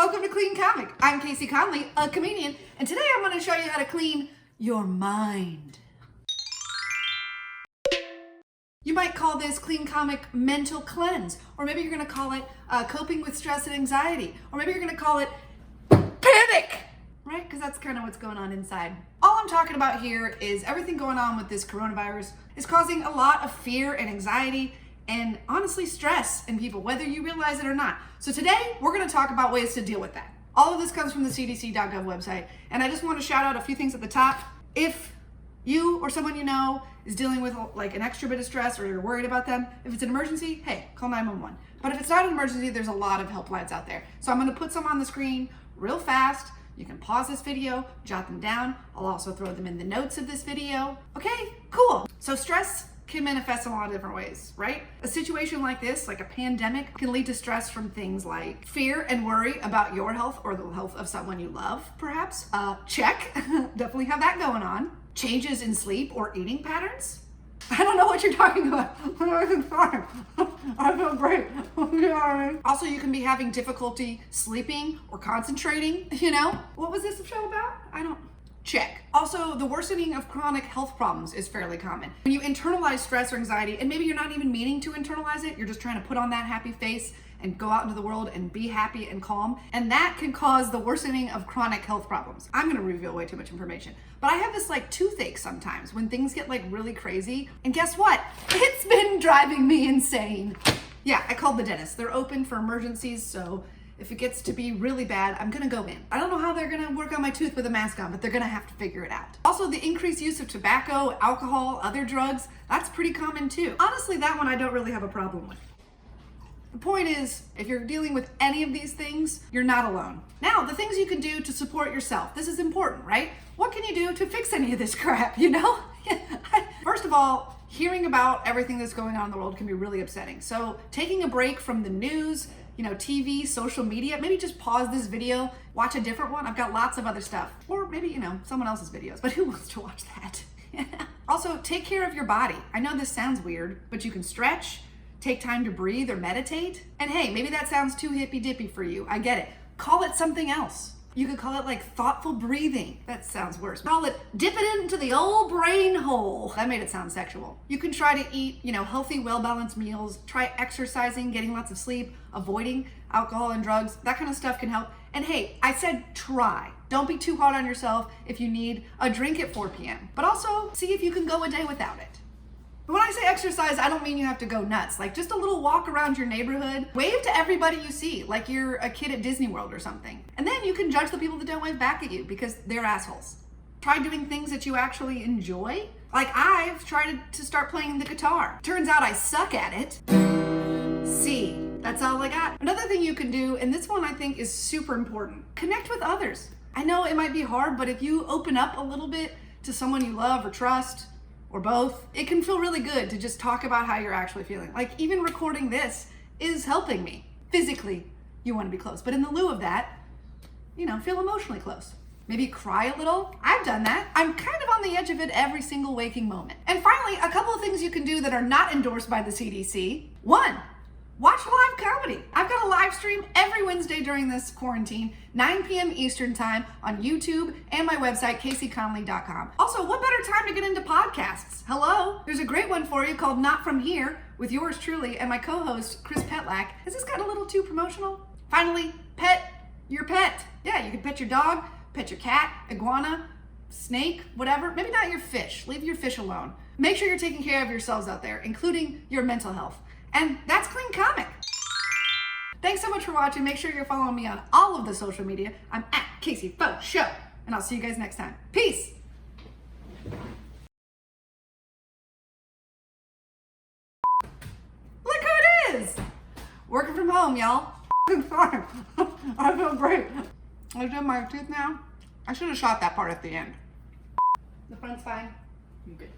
Welcome to Clean Comic. I'm Kaycee Conlee, a comedian, and today I'm going to show you how to clean your mind. You might call this Clean Comic mental cleanse, or maybe you're going to call it coping with stress and anxiety, or maybe you're going to call it panic, right? Because that's kind of what's going on inside. All I'm talking about here is everything going on with this coronavirus is causing a lot of fear and anxiety and honestly stress in people, whether you realize it or not. So today we're going to talk about ways to deal with that. All of this comes from the cdc.gov website, and I just want to shout out a few things at the top. If you or someone you know is dealing with like an extra bit of stress or you're worried about them, if it's an emergency, hey, call 911. But if it's not an emergency, there's a lot of helplines out there. So I'm going to put some on the screen real fast. You can pause this video, jot them down. I'll also throw them in the notes of this video. Okay, cool. So stress can manifest in a lot of different ways, right? A situation like this, like a pandemic, can lead to stress from things like fear and worry about your health or the health of someone you love, perhaps. Check, definitely have that going on. Changes in sleep or eating patterns. I don't know what you're talking about. I'm fine. I feel great. Also, you can be having difficulty sleeping or concentrating, you know? What was this show about? Check. Also, the worsening of chronic health problems is fairly common. When you internalize stress or anxiety, and maybe you're not even meaning to internalize it, you're just trying to put on that happy face and go out into the world and be happy and calm, and that can cause the worsening of chronic health problems. I'm gonna reveal way too much information, but I have this like toothache sometimes when things get like really crazy, and guess what? It's been driving me insane. Yeah, I called the dentist. They're open for emergencies, so if it gets to be really bad, I'm gonna go in. I don't know how they're gonna work on my tooth with a mask on, but they're gonna have to figure it out. Also, the increased use of tobacco, alcohol, other drugs, that's pretty common too. Honestly, that one I don't really have a problem with. The point is, if you're dealing with any of these things, you're not alone. Now, the things you can do to support yourself. This is important, right? What can you do to fix any of this crap, you know? First of all, hearing about everything that's going on in the world can be really upsetting. So taking a break from the news, TV, social media, maybe just pause this video, watch a different one. I've got lots of other stuff. Or maybe, someone else's videos, but who wants to watch that? Also, take care of your body. I know this sounds weird, but you can stretch, take time to breathe or meditate. And hey, maybe that sounds too hippy dippy for you. I get it. Call it something else. You could call it like thoughtful breathing. That sounds worse. Call it dip it into the old brain hole. That made it sound sexual. You can try to eat, healthy, well-balanced meals. Try exercising, getting lots of sleep, avoiding alcohol and drugs. That kind of stuff can help. And hey, I said try. Don't be too hard on yourself if you need a drink at 4 p.m. But also see if you can go a day without it. But when I say exercise, I don't mean you have to go nuts. Like just a little walk around your neighborhood. Wave to everybody you see, like you're a kid at Disney World or something. And then you can judge the people that don't wave back at you because they're assholes. Try doing things that you actually enjoy. Like I've tried to start playing the guitar. Turns out I suck at it. See, that's all I got. Another thing you can do, and this one I think is super important, connect with others. I know it might be hard, but if you open up a little bit to someone you love or trust, or both, it can feel really good to just talk about how you're actually feeling. Like even recording this is helping me. Physically, you want to be close, but in the lieu of that, feel emotionally close. Maybe cry a little. I've done that. I'm kind of on the edge of it every single waking moment. And finally, a couple of things you can do that are not endorsed by the CDC. One, watch live comedy. I've got a live stream every Wednesday during this quarantine, 9 p.m. Eastern time on YouTube and my website, KayceeConlee.com. Also, what better time to get into podcasts? Hello? There's a great one for you called Not From Here with yours truly and my co-host, Chris Petlack. Is this got a little too promotional? Finally, pet your pet. Yeah, you can pet your dog, pet your cat, iguana, snake, whatever. Maybe not your fish. Leave your fish alone. Make sure you're taking care of yourselves out there, including your mental health. And that's Clean Comic. Thanks so much for watching. Make sure you're following me on all of the social media. I'm at Kaycee Faux Show. And I'll see you guys next time. Peace. Look who it is. Working from home, y'all. Fine. I feel great. I did my tooth now. I should have shot that part at the end. The front's fine. I'm good.